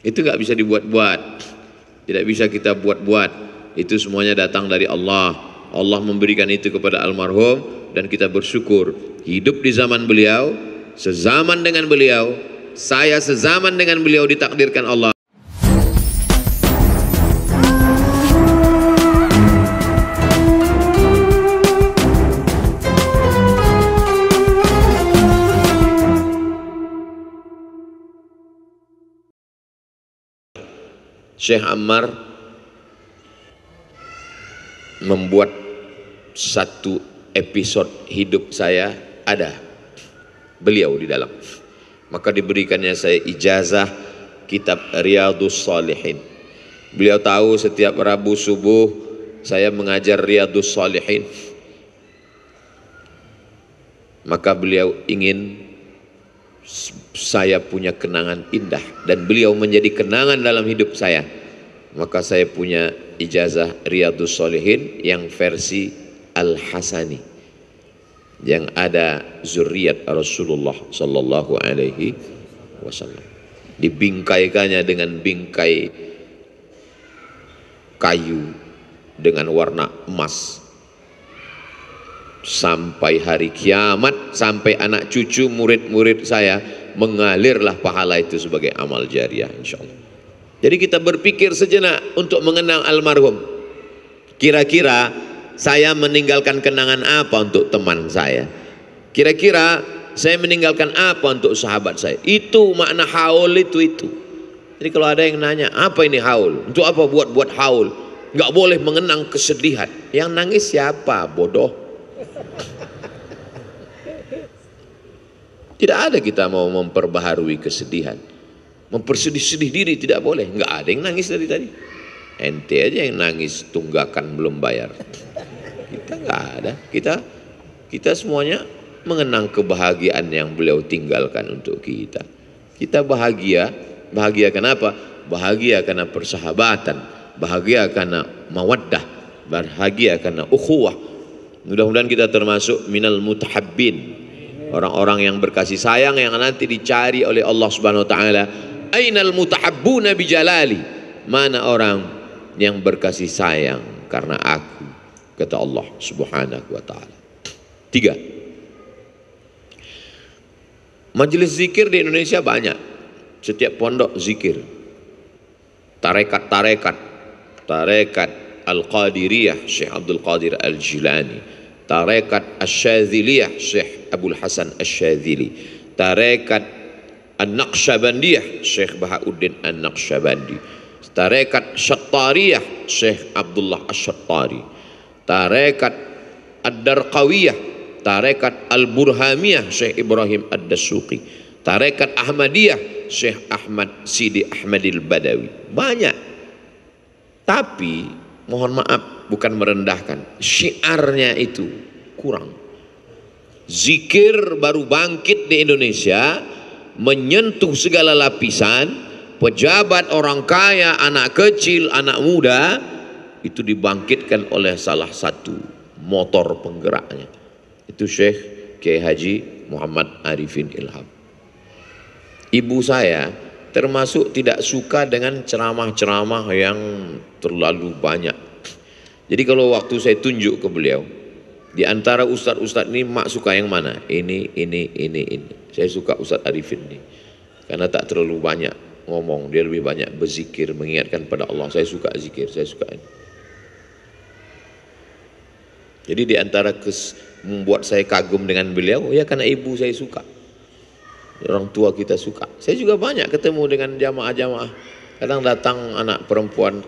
Itu nggak bisa dibuat-buat, tidak bisa kita buat-buat. Itu semuanya datang dari Allah. Allah memberikan itu kepada almarhum dan kita bersyukur hidup di zaman beliau, sezaman dengan beliau, saya sezaman dengan beliau ditakdirkan Allah. Syekh Ammar membuat satu episode hidup saya, ada beliau di dalam. Maka diberikannya saya ijazah kitab Riyadhus Shalihin. Beliau tahu setiap Rabu subuh saya mengajar Riyadhus Shalihin. Maka beliau ingin saya punya kenangan indah dan beliau menjadi kenangan dalam hidup saya. Maka saya punya ijazah Riyadhus Shalihin yang versi Al-Hasani, yang ada zuriat Rasulullah sallallahu alaihi wasallam. Dibingkaikannya dengan bingkai kayu dengan warna emas. Sampai hari kiamat, sampai anak cucu murid-murid saya, mengalirlah pahala itu sebagai amal jariah insyaallah. Jadi kita berpikir sejenak untuk mengenang almarhum. Kira-kira saya meninggalkan kenangan apa untuk teman saya? Kira-kira saya meninggalkan apa untuk sahabat saya? Itu makna haul itu. Jadi kalau ada yang nanya, apa ini haul? Untuk apa buat haul? Nggak boleh mengenang kesedihan. Yang nangis siapa? Bodoh. Tidak ada kita mau memperbaharui kesedihan, mempersedih-sedih diri, tidak boleh. Nggak ada yang nangis dari tadi. Ente aja yang nangis tunggakan belum bayar. Kita nggak ada. Kita semuanya mengenang kebahagiaan yang beliau tinggalkan untuk kita. Kita bahagia. Bahagia kenapa? Bahagia karena persahabatan, bahagia karena mawaddah, bahagia karena ukhuwah. Mudah-mudahan kita termasuk minal mutahabbin, orang-orang yang berkasih sayang yang nanti dicari oleh Allah Subhanahu wa taala. Ainal mutahabbuna bijalali? Mana orang yang berkasih sayang karena aku, kata Allah Subhanahu wa taala. 3. Majelis zikir di Indonesia banyak. Setiap pondok zikir. Tarekat Al-Qadiriyah Syekh Abdul Qadir Al-Jilani, Tarekat Asy-Syadziliyah Syekh Abdul Hasan Asy-Syadzili, Tarekat An-Naqsyabandiyah Syekh Bahauddin An-Naqsyabandi, Tarekat Syattariyah Syekh Abdullah Asy-Syattari, Tarekat Ad-Darqawiyah, Tarekat Al-Burhamiyah Syekh Ibrahim Ad-Dasuqi, Tarekat Ahmadiyah Syekh Ahmad Sidi Ahmadil Badawi. Banyak. Tapi mohon maaf, bukan merendahkan, syiarnya itu kurang. Zikir baru bangkit di Indonesia, menyentuh segala lapisan, pejabat, orang kaya, anak kecil, anak muda, itu dibangkitkan oleh salah satu motor penggeraknya. Itu Syekh Kiai Haji Muhammad Arifin Ilham. Ibu saya termasuk tidak suka dengan ceramah-ceramah yang terlalu banyak. Jadi kalau waktu saya tunjuk ke beliau, di antara ustadz-ustadz ini mak suka yang mana? Ini. Saya suka Ustadz Arifin ini. Karena tak terlalu banyak ngomong, dia lebih banyak berzikir, mengingatkan pada Allah. Saya suka zikir, saya suka ini. Jadi di antara membuat saya kagum dengan beliau, ya karena ibu saya suka. Orang tua kita suka. Saya juga banyak ketemu dengan jamaah-jamaah. Kadang datang anak perempuan,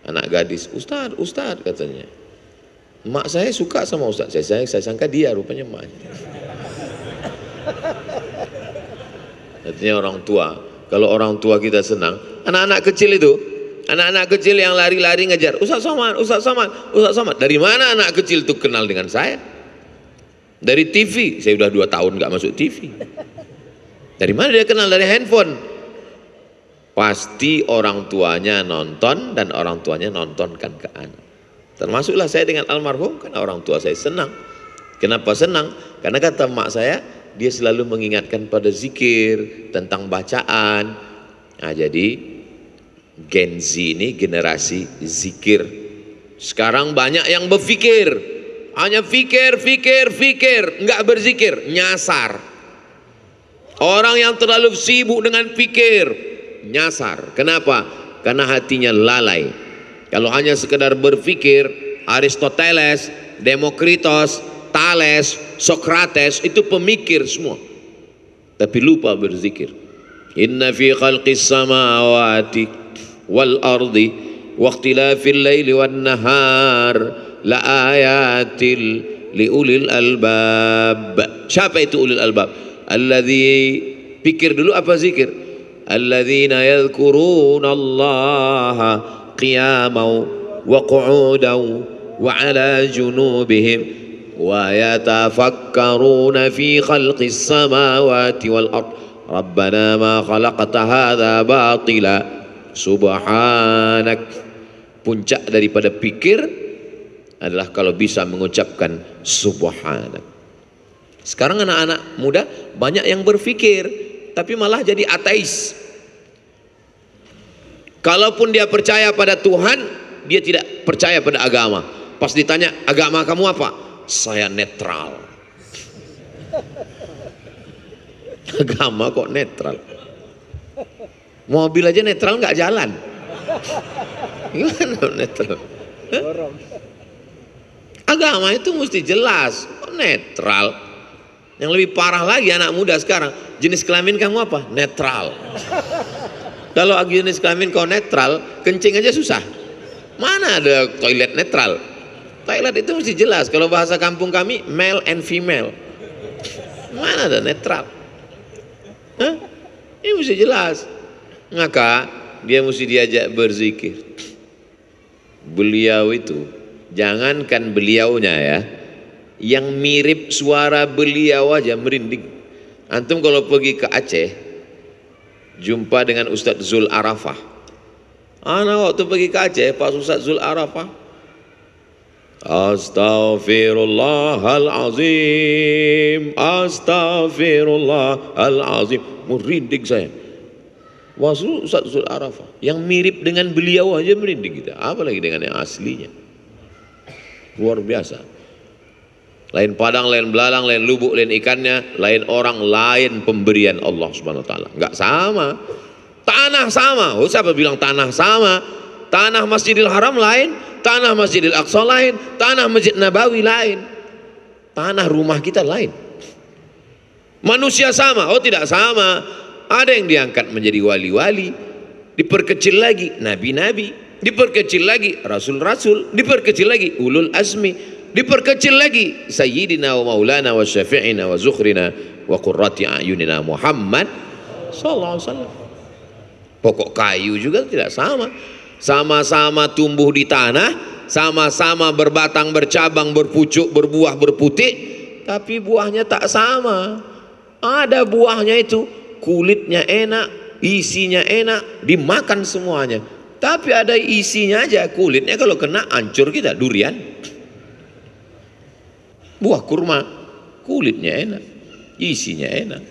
anak gadis, Ustadz katanya. Mak saya suka sama Ustadz. Saya sangka dia, rupanya emaknya. Artinya orang tua. Kalau orang tua kita senang, anak-anak kecil itu, anak-anak kecil yang lari-lari ngejar, Ustadz Somad. Dari mana anak kecil itu kenal dengan saya? Dari TV. Saya udah 2 tahun gak masuk TV. Dari mana dia kenal? Dari handphone. Pasti orang tuanya nonton dan orang tuanya nontonkan ke anak. Termasuklah saya dengan almarhum, karena orang tua saya senang. Kenapa senang? Karena kata mak saya, dia selalu mengingatkan pada zikir, tentang bacaan. Nah, jadi Gen Z ini generasi zikir. Sekarang banyak yang berpikir, hanya fikir, nggak berzikir, nyasar. Orang yang terlalu sibuk dengan pikir, nyasar. Kenapa? Karena hatinya lalai. Kalau hanya sekedar berpikir, Aristoteles, Demokritos, Thales, Socrates itu pemikir semua, tapi lupa berzikir. Inna fi khalqis samawati wal ardi wa ikhtilafil laili wan nahar la ayatil li ulil albab. Siapa itu ulil albab? Alladzi, pikir dulu apa zikir? Alladzina yadhkuruna Allaha qiyaman wa qu'udan wa ala junubihim wa yatafakkaruna fi khalqis samawati wal ard rabbana ma khalaqta hadza batila subhanak. Puncak daripada pikir adalah kalau bisa mengucapkan subhanak. Sekarang anak-anak muda banyak yang berpikir tapi malah jadi ateis. Kalaupun dia percaya pada Tuhan, dia tidak percaya pada agama. Pas ditanya, agama kamu apa? Saya netral. Agama kok netral? Mobil aja netral nggak jalan. Gimana netral? Hah? Agama itu mesti jelas, kok netral. Yang lebih parah lagi anak muda sekarang, jenis kelamin kamu apa? Netral. Kalau jenis kelamin kau netral, kencing aja susah. Mana ada toilet netral? Toilet itu mesti jelas. Kalau bahasa kampung kami, male and female. Mana ada netral? Hah? Ini mesti jelas. Maka dia mesti diajak berzikir. Beliau itu, jangankan beliaunya ya, yang mirip suara beliau aja merinding. Antum kalau pergi ke Aceh, jumpa dengan Ustadz Zul Arafah. Anak waktu pergi ke Aceh, Pak Ustadz Zul Arafah, Astaghfirullahalazim, Astaghfirullahalazim, merinding saya. Wasu Ustadz Zul Arafah, yang mirip dengan beliau aja merinding kita, apalagi dengan yang aslinya. Luar biasa. Lain padang, lain belalang, lain lubuk, lain ikannya, lain orang, lain pemberian Allah Subhanahu wa taala. Enggak sama. Tanah sama. Oh, siapa bilang tanah sama? Tanah Masjidil Haram lain, tanah Masjidil Aqsa lain, tanah Masjid Nabawi lain. Tanah rumah kita lain. Manusia sama? Oh, tidak sama. Ada yang diangkat menjadi wali-wali, diperkecil lagi nabi-nabi, diperkecil lagi rasul-rasul, diperkecil lagi ulul azmi, diperkecil lagi sayyidina wa maulana wa syafi'ina wa zukhrina wa qurrati a'yunina Muhammad sallallahu alaihi wasallam. Pokok kayu juga tidak sama. Sama-sama tumbuh di tanah, sama-sama berbatang, bercabang, berpucuk, berbuah, berputik, tapi buahnya tak sama. Ada buahnya itu kulitnya enak, isinya enak, dimakan semuanya. Tapi ada isinya aja, kulitnya kalau kena hancur kita, durian. Buah kurma, kulitnya enak, isinya enak.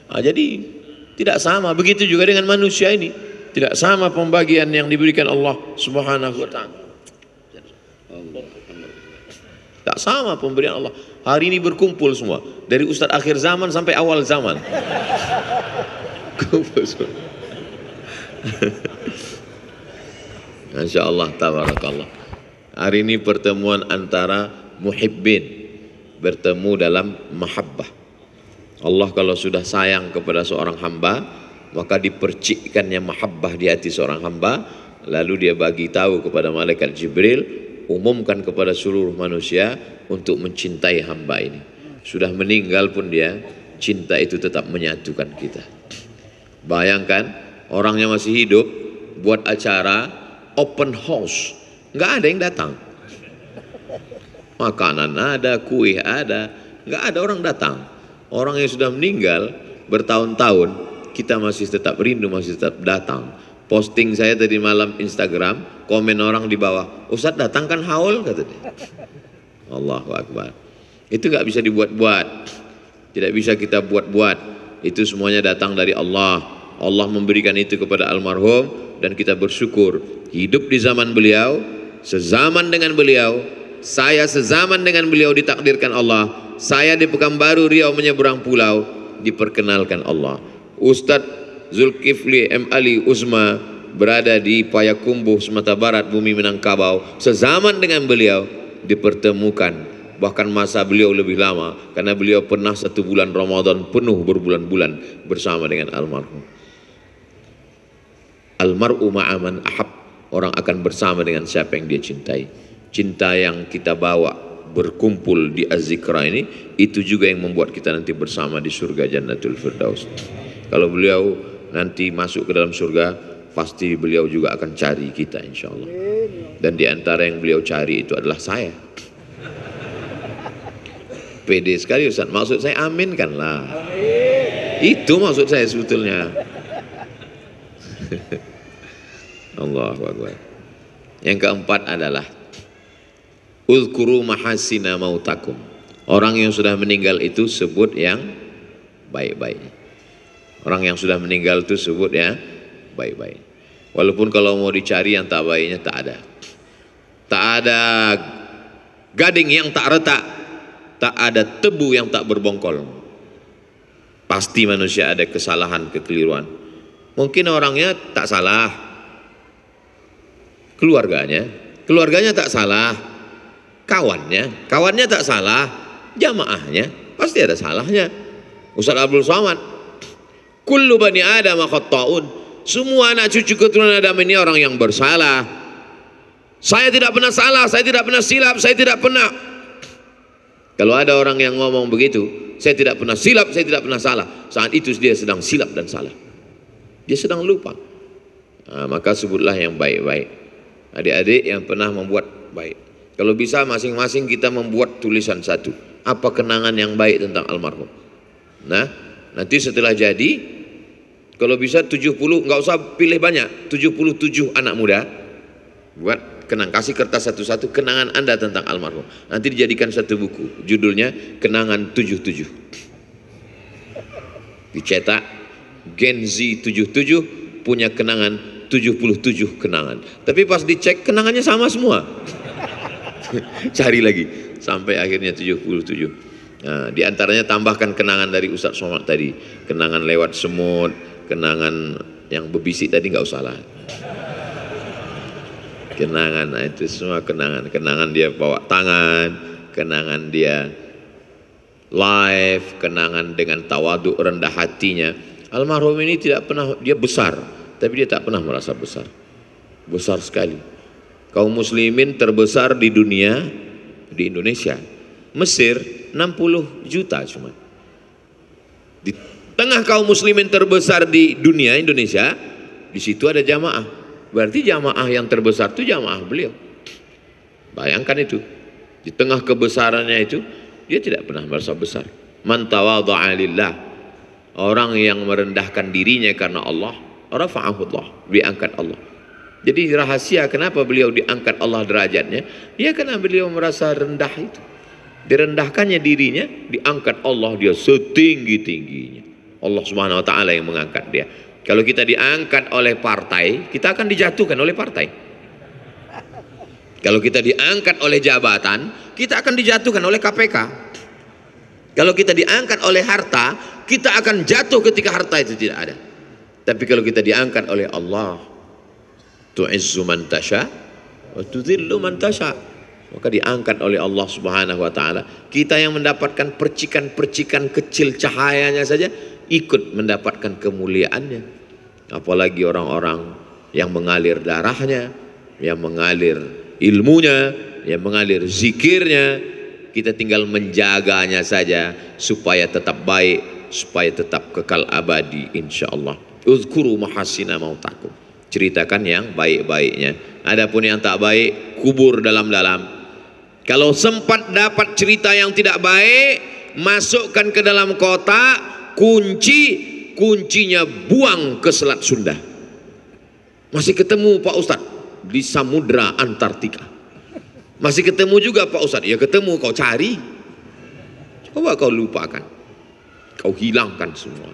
Nah, jadi tidak sama. Begitu juga dengan manusia ini, tidak sama pembagian yang diberikan Allah Subhanahu wa taala. Tak sama pemberian Allah. Hari ini berkumpul semua, dari Ustadz akhir zaman sampai awal zaman. Kumpul semua. Masya Allah, tabarakallah. Hari ini pertemuan antara muhibbin, bertemu dalam mahabbah. Allah kalau sudah sayang kepada seorang hamba, maka dipercikkannya mahabbah di hati seorang hamba, lalu dia bagi tahu kepada malaikat Jibril, umumkan kepada seluruh manusia untuk mencintai hamba ini. Sudah meninggal pun dia, cinta itu tetap menyatukan kita. Bayangkan orangnya masih hidup, buat acara open house, nggak ada yang datang. Makanan ada, kue ada, nggak ada orang datang. Orang yang sudah meninggal bertahun-tahun, kita masih tetap rindu, masih tetap datang. Posting saya tadi malam Instagram, komen orang di bawah, Ustadz datang kan haul, kata dia. Allahu Akbar. Itu nggak bisa dibuat-buat, tidak bisa kita buat-buat. Itu semuanya datang dari Allah. Allah memberikan itu kepada almarhum dan kita bersyukur hidup di zaman beliau, sezaman dengan beliau, saya sezaman dengan beliau ditakdirkan Allah, saya di Pekanbaru Riau menyeberang pulau diperkenalkan Allah. Ustadz Zulkifli M. Ali Uzma berada di Payakumbuh, Sumatera Barat, bumi Minangkabau, sezaman dengan beliau dipertemukan, bahkan masa beliau lebih lama karena beliau pernah 1 bulan Ramadan penuh berbulan-bulan bersama dengan almarhum. Almar'u ma'aman ahab, orang akan bersama dengan siapa yang dia cintai. Cinta yang kita bawa berkumpul di Az-Zikra ini, itu juga yang membuat kita nanti bersama di surga Jannatul Firdaus. Kalau beliau nanti masuk ke dalam surga, pasti beliau juga akan cari kita insya Allah. Dan di antara yang beliau cari itu adalah saya. Pede sekali Ustaz, maksud saya aminkanlah. Itu maksud saya sebetulnya. Allahu Akbar. Yang keempat adalah uzkuru mahasina mautakum. Orang yang sudah meninggal itu sebut yang baik-baik. Orang yang sudah meninggal itu sebut ya baik-baik. Walaupun kalau mau dicari yang tak baiknya tak ada. Tak ada gading yang tak retak, tak ada tebu yang tak berbongkol. Pasti manusia ada kesalahan, kekeliruan. Mungkin orangnya tak salah, keluarganya tak salah, kawannya tak salah, jamaahnya pasti ada salahnya. Ustaz Abdul Somad, kullu bani Adam khata'un, semua anak cucu keturunan Adam ini orang yang bersalah. Saya tidak pernah salah, saya tidak pernah silap, saya tidak pernah. Kalau ada orang yang ngomong begitu, saya tidak pernah silap, saya tidak pernah salah, saat itu dia sedang silap dan salah, dia sedang lupa. Nah, maka sebutlah yang baik-baik. Adik-adik yang pernah membuat baik, kalau bisa masing-masing kita membuat tulisan satu, apa kenangan yang baik tentang almarhum. Nah, nanti setelah jadi, kalau bisa 70, nggak usah pilih banyak, 77 anak muda buat kenang, kasih kertas satu-satu kenangan Anda tentang almarhum. Nanti dijadikan satu buku, judulnya Kenangan 77. Dicetak, Gen Z 77 punya kenangan 77 kenangan. Tapi pas dicek kenangannya sama semua. Cari lagi sampai akhirnya 77. Nah, di antaranya tambahkan kenangan dari Ustaz Somad tadi, kenangan lewat semut, kenangan yang berbisik tadi nggak usah lah. Kenangan, nah itu semua kenangan. Kenangan dia bawa tangan, kenangan dia live, kenangan dengan tawaduk rendah hatinya. Almarhum ini tidak pernah, dia besar, tapi dia tak pernah merasa besar. Besar sekali. Kaum muslimin terbesar di dunia, di Indonesia. Mesir 60 juta cuma. Di tengah kaum muslimin terbesar di dunia Indonesia, di situ ada jamaah. Berarti jamaah yang terbesar itu jamaah beliau. Bayangkan itu. Di tengah kebesarannya itu, dia tidak pernah merasa besar. Man tawadha'a lillah. Orang yang merendahkan dirinya karena Allah, rafa'ahu Allah, diangkat Allah. Jadi rahasia kenapa beliau diangkat Allah derajatnya, ya karena beliau merasa rendah itu. Direndahkannya dirinya, diangkat Allah dia setinggi-tingginya. Allah Subhanahu wa taala yang mengangkat dia. Kalau kita diangkat oleh partai, kita akan dijatuhkan oleh partai. Kalau kita diangkat oleh jabatan, kita akan dijatuhkan oleh KPK. Kalau kita diangkat oleh harta, kita akan jatuh ketika harta itu tidak ada. Tapi kalau kita diangkat oleh Allah, tu'izzu man tasha wa tudhillu man tasha, maka diangkat oleh Allah Subhanahu wa taala. Kita yang mendapatkan percikan-percikan kecil cahayanya saja ikut mendapatkan kemuliaannya. Apalagi orang-orang yang mengalir darahnya, yang mengalir ilmunya, yang mengalir zikirnya. Kita tinggal menjaganya saja supaya tetap baik, supaya tetap kekal abadi insyaallah. Uzkuru mahasina mautakum. Ceritakan yang baik-baiknya. Adapun yang tak baik, kubur dalam-dalam. Kalau sempat dapat cerita yang tidak baik, masukkan ke dalam kotak, kuncinya buang ke Selat Sunda. Masih ketemu Pak Ustadz di Samudra Antartika. Masih ketemu juga Pak Ustadz, ya ketemu, kau cari. Coba kau lupakan, kau hilangkan semua.